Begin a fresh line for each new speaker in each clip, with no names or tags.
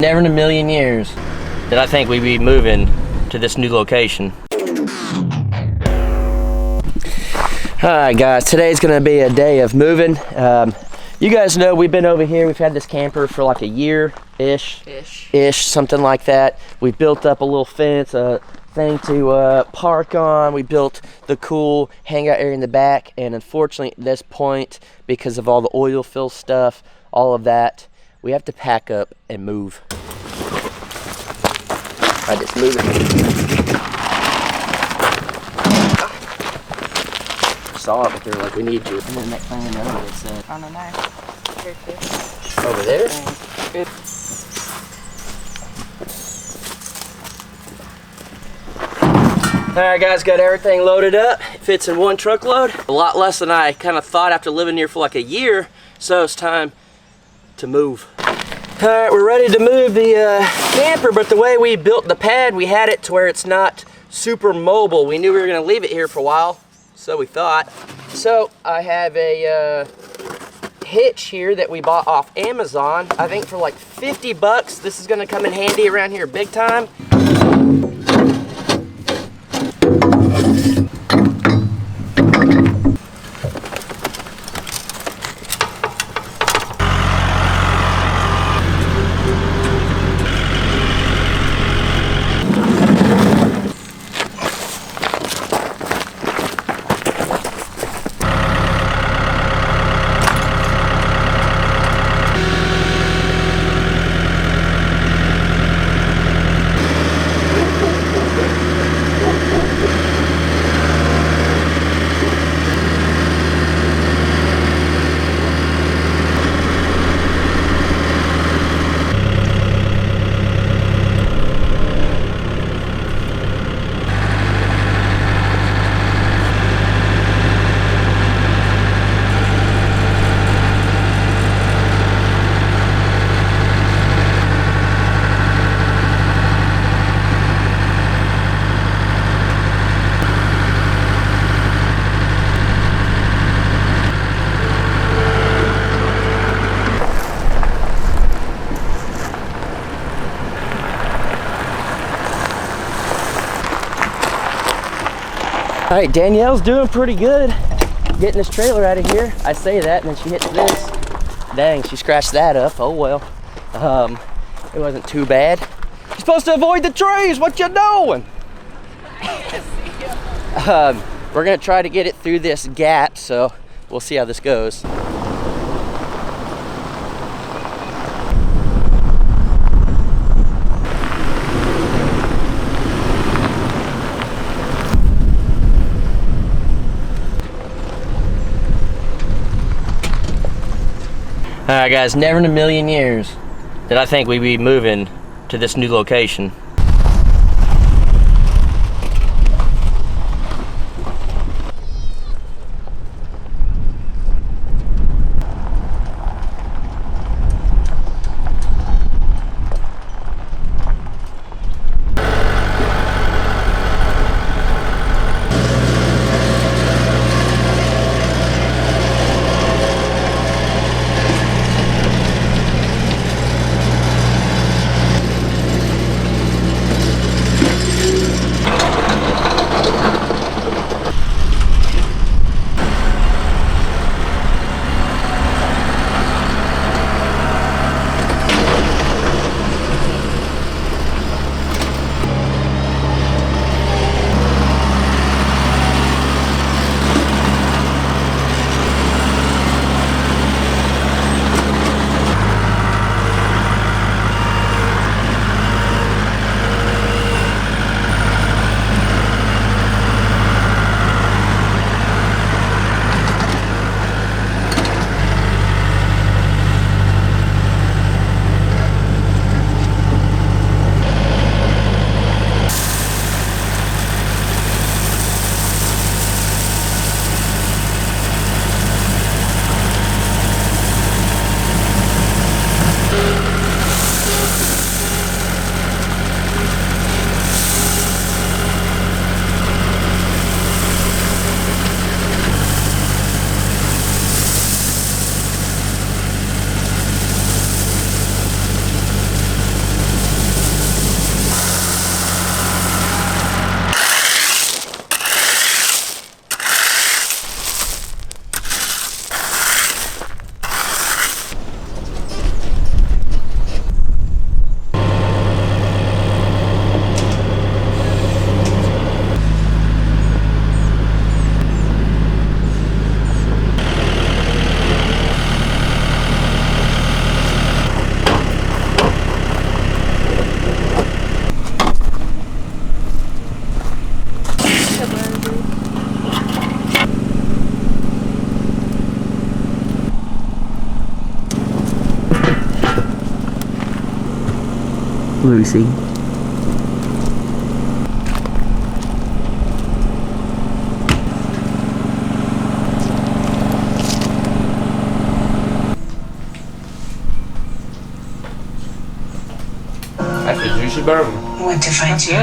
Never in a million years did I think we'd be moving to this new location. Alright guys, today's gonna be a day of moving. You guys know we've been over here, we've had this camper for like a year-ish, something like that. We built up a little fence, a thing to park on. We built the cool hangout area in the back, and unfortunately at this point, because of all the oil fill stuff, all of that, we have to pack up and move. I just move it. Saw it, but they're like, we need you. And then next thing you know, it's
on a knife.
Over there?
Good.
Alright guys, got everything loaded up. It fits in one truckload. A lot less than I kind of thought after living here for like a year. So it's time to move. Alright, we're ready to move the camper, but the way we built the pad, we had it to where it's not super mobile. We knew we were going to leave it here for a while, so we thought. So I have a hitch here that we bought off Amazon, I think for like 50 bucks. This is going to come in handy around here big time. All right, Danielle's doing pretty good getting this trailer out of here. I say that, and then she hits this. Dang, she scratched that up. Oh well. It wasn't too bad. You're supposed to avoid the trees. What you doing? We're gonna try to get it through this gap, so we'll see how this goes. Alright guys, never in a million years did I think we'd be moving to this new location. Lucy.
That's a juicy bourbon.
Want to find you?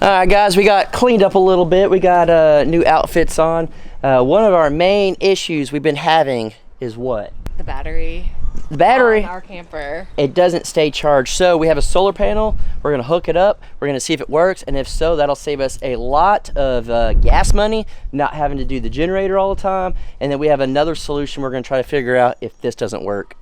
Alright guys, we got cleaned up a little bit. We got new outfits on. One of our main issues we've been having is what?
The battery.
The battery.
On our camper.
It doesn't stay charged. So we have a solar panel. We're gonna hook it up. We're gonna see if it works, and if so, that'll save us a lot of gas money, not having to do the generator all the time. And then we have another solution we're gonna try to figure out if this doesn't work.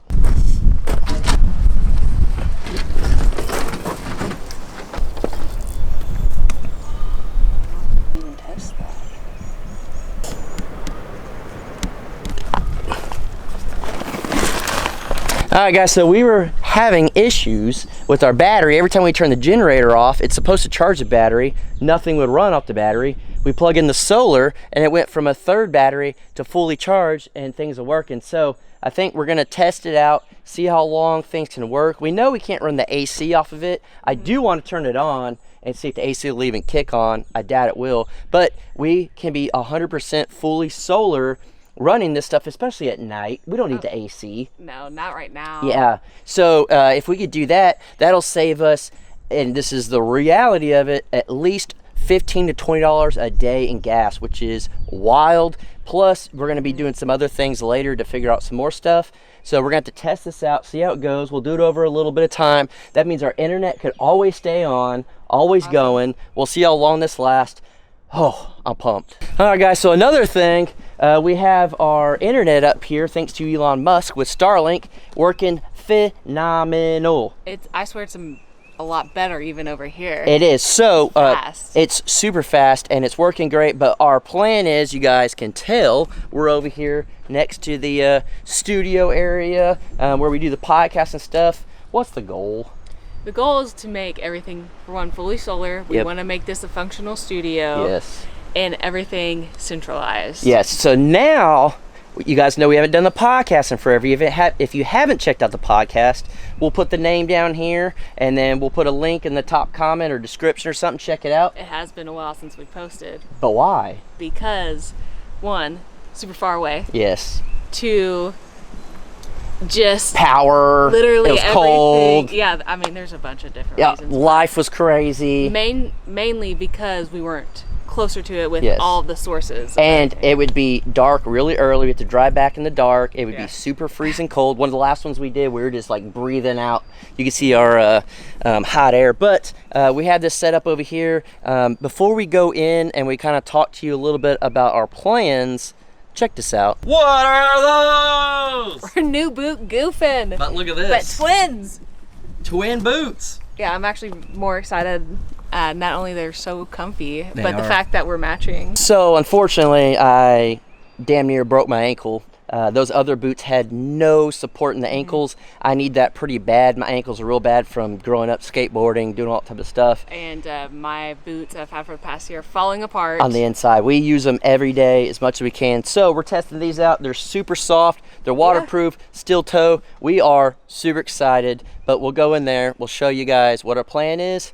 Alright guys, so we were having issues with our battery. Every time we turn the generator off, it's supposed to charge the battery. Nothing would run off the battery. We plug in the solar and it went from a third battery to fully charged and things are working. So I think we're gonna test it out, see how long things can work. We know we can't run the AC off of it. I do want to turn it on and see if the AC will even kick on. I doubt it will, but we can be 100% fully solar running this stuff, especially at night. We don't need the AC.
No, not right now.
Yeah, so if we could do that, that'll save us, and this is the reality of it, at least $15 to $20 a day in gas, which is wild. Plus, we're gonna be doing some other things later to figure out some more stuff. So we're gonna have to test this out, see how it goes. We'll do it over a little bit of time. That means our internet could always stay on, always going. We'll see how long this lasts. Oh, I'm pumped. All right, guys, so another thing, we have our internet up here, thanks to Elon Musk with Starlink, working phenomenal.
I swear it's a lot better even over here.
It is. So,
Fast.
it's super fast and it's working great, but our plan is, you guys can tell, we're over here next to the studio area where we do the podcast and stuff. What's the goal?
The goal is to make everything, for one, fully solar. We want to make this a functional studio.
Yes.
And everything centralized.
Yes. So now, you guys know we haven't done the podcast in forever. If you haven't checked out the podcast, we'll put the name down here, and then we'll put a link in the top comment or description or something. Check it out.
It has been a while since we posted.
But why?
Because, one, super far away.
Yes.
Two, just
power.
Literally
it was
everything.
Cold.
Yeah, I mean, there's a bunch of different reasons.
Life was crazy.
Mainly because we weren't closer to it with all the sources.
And it would be dark really early. We had to drive back in the dark. It would be super freezing cold. One of the last ones we did, we were just like breathing out. You can see our hot air. But we had this set up over here. Before we go in and we kind of talk to you a little bit about our plans, check this out. What are those?
We're new boot goofing.
But look at
But
this.
twins.
Twin boots.
Yeah, I'm actually more excited. Not only they're so comfy, but the
are.
fact that we're matching.
So unfortunately, I damn near broke my ankle. Those other boots had no support in the ankles. I need that pretty bad. My ankles are real bad from growing up skateboarding, doing all that type of stuff.
And my boots I've had for the past year are falling apart.
On the inside. We use them every day as much as we can. So we're testing these out. They're super soft. They're waterproof, steel toe. We are super excited, but we'll go in there. We'll show you guys what our plan is.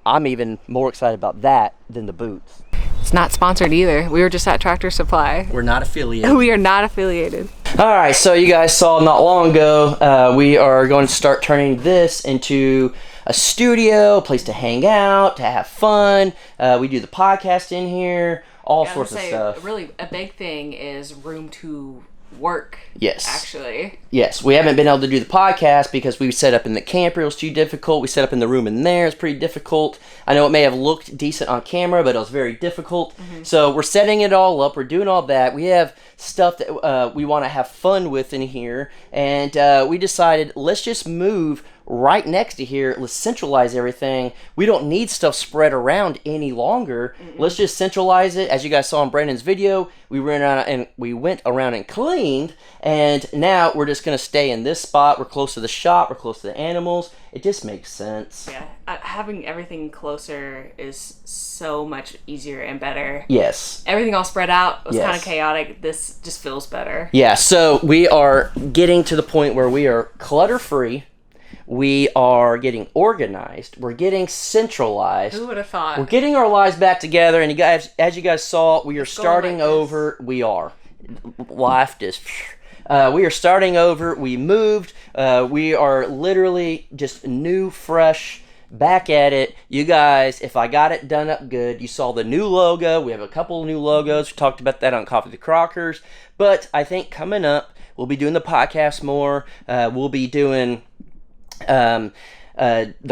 I'm even more excited about that than the boots.
It's not sponsored either. We were just at Tractor Supply.
We're not affiliated.
We are not affiliated.
All right, so you guys saw not long ago, we are going to start turning this into a studio, a place to hang out, to have fun. We do the podcast in here, all sorts of stuff.
Really, a big thing is room to work.
Yes.
Actually.
Yes, we haven't been able to do the podcast because we set up in the camper. It was too difficult. We set up in the room in there. It's pretty difficult. I know it may have looked decent on camera, but it was very difficult. So we're setting it all up. We're doing all that. We have stuff that we want to have fun with in here. And we decided, let's just move right next to here. Let's centralize everything. We don't need stuff spread around any longer. Let's just centralize it. As you guys saw in Brandon's video, we went around and cleaned, and now we're just gonna stay in this spot. We're close to the shop. We're close to the animals. It just makes sense.
Yeah, having everything closer is so much easier and better.
Yes.
Everything all spread out was kind of chaotic. This just feels better.
Yeah. So we are getting to the point where we are clutter free. We are getting organized. We're getting centralized.
Who would have thought?
We're getting our lives back together, and you guys, as you guys saw, we are starting over. We are. Life is. We are starting over. We moved. We are literally just new, fresh, back at it. You guys, if I got it done up good, you saw the new logo. We have a couple of new logos. We talked about that on Coffee the Crockers. But I think coming up, we'll be doing the podcast more. We'll be doing the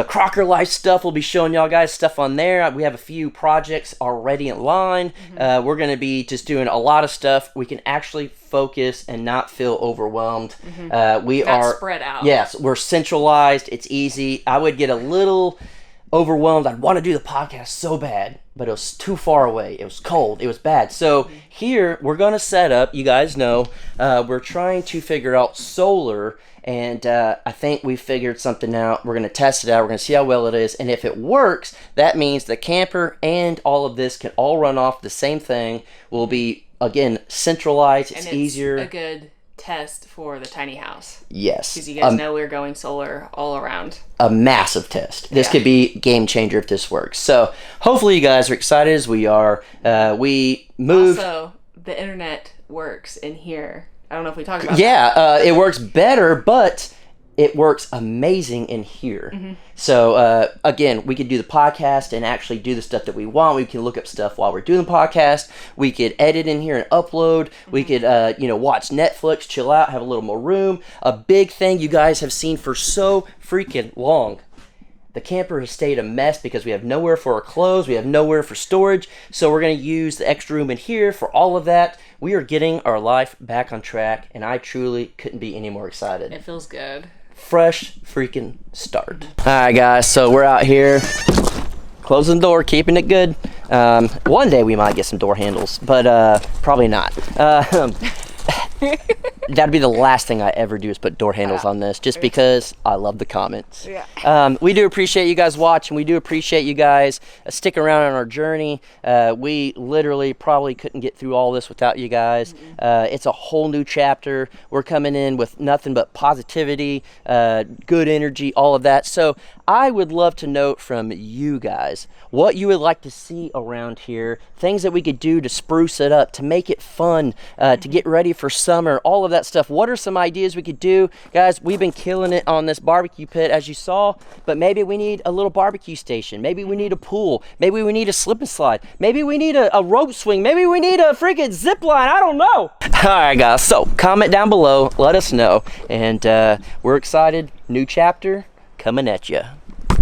Crocker Life stuff. We'll be showing y'all guys stuff on there. We have a few projects already in line. We're going to be just doing a lot of stuff. We can actually focus and not feel overwhelmed. We are
spread out.
Yes, we're centralized. It's easy. I would get a little overwhelmed. I'd want to do the podcast so bad, but it was too far away. It was cold. It was bad. So here we're going to set up. You guys know we're trying to figure out solar. And I think we figured something out. We're going to test it out. We're going to see how well it is. And if it works, that means the camper and all of this can all run off the same thing. We'll be, again, centralized. It's easier.
A good test for the tiny house.
Yes.
Because you guys know we're going solar all around.
A massive test. This could be game changer if this works. So hopefully you guys are excited as we are. We moved.
Also, the internet works in here. I don't know if we talked about
that. It works better, but it works amazing in here. So, again, we could do the podcast and actually do the stuff that we want. We can look up stuff while we're doing the podcast. We could edit in here and upload. We could, watch Netflix, chill out, have a little more room. A big thing you guys have seen for so freaking long. The camper has stayed a mess because we have nowhere for our clothes. We have nowhere for storage. So we're going to use the extra room in here for all of that. We are getting our life back on track, and I truly couldn't be any more excited.
It feels good.
Fresh freaking start. All right, guys. So we're out here closing the door, keeping it good. One day we might get some door handles, but probably not. That'd be the last thing I ever do is put door handles on this, just because I love the comments. We do appreciate you guys watching. We do appreciate you guys sticking around on our journey. We literally probably couldn't get through all this without you guys. It's a whole new chapter. We're coming in with nothing but positivity, good energy, all of that. So I would love to know from you guys what you would like to see around here, things that we could do to spruce it up, to make it fun, to get ready for summer, all of that stuff. What are some ideas we could do? Guys, we've been killing it on this barbecue pit, as you saw, but maybe we need a little barbecue station. Maybe we need a pool. Maybe we need a slip and slide. Maybe we need a rope swing. Maybe we need a freaking zip line. I don't know. All right, guys, so comment down below. Let us know. And we're excited. New chapter coming at you.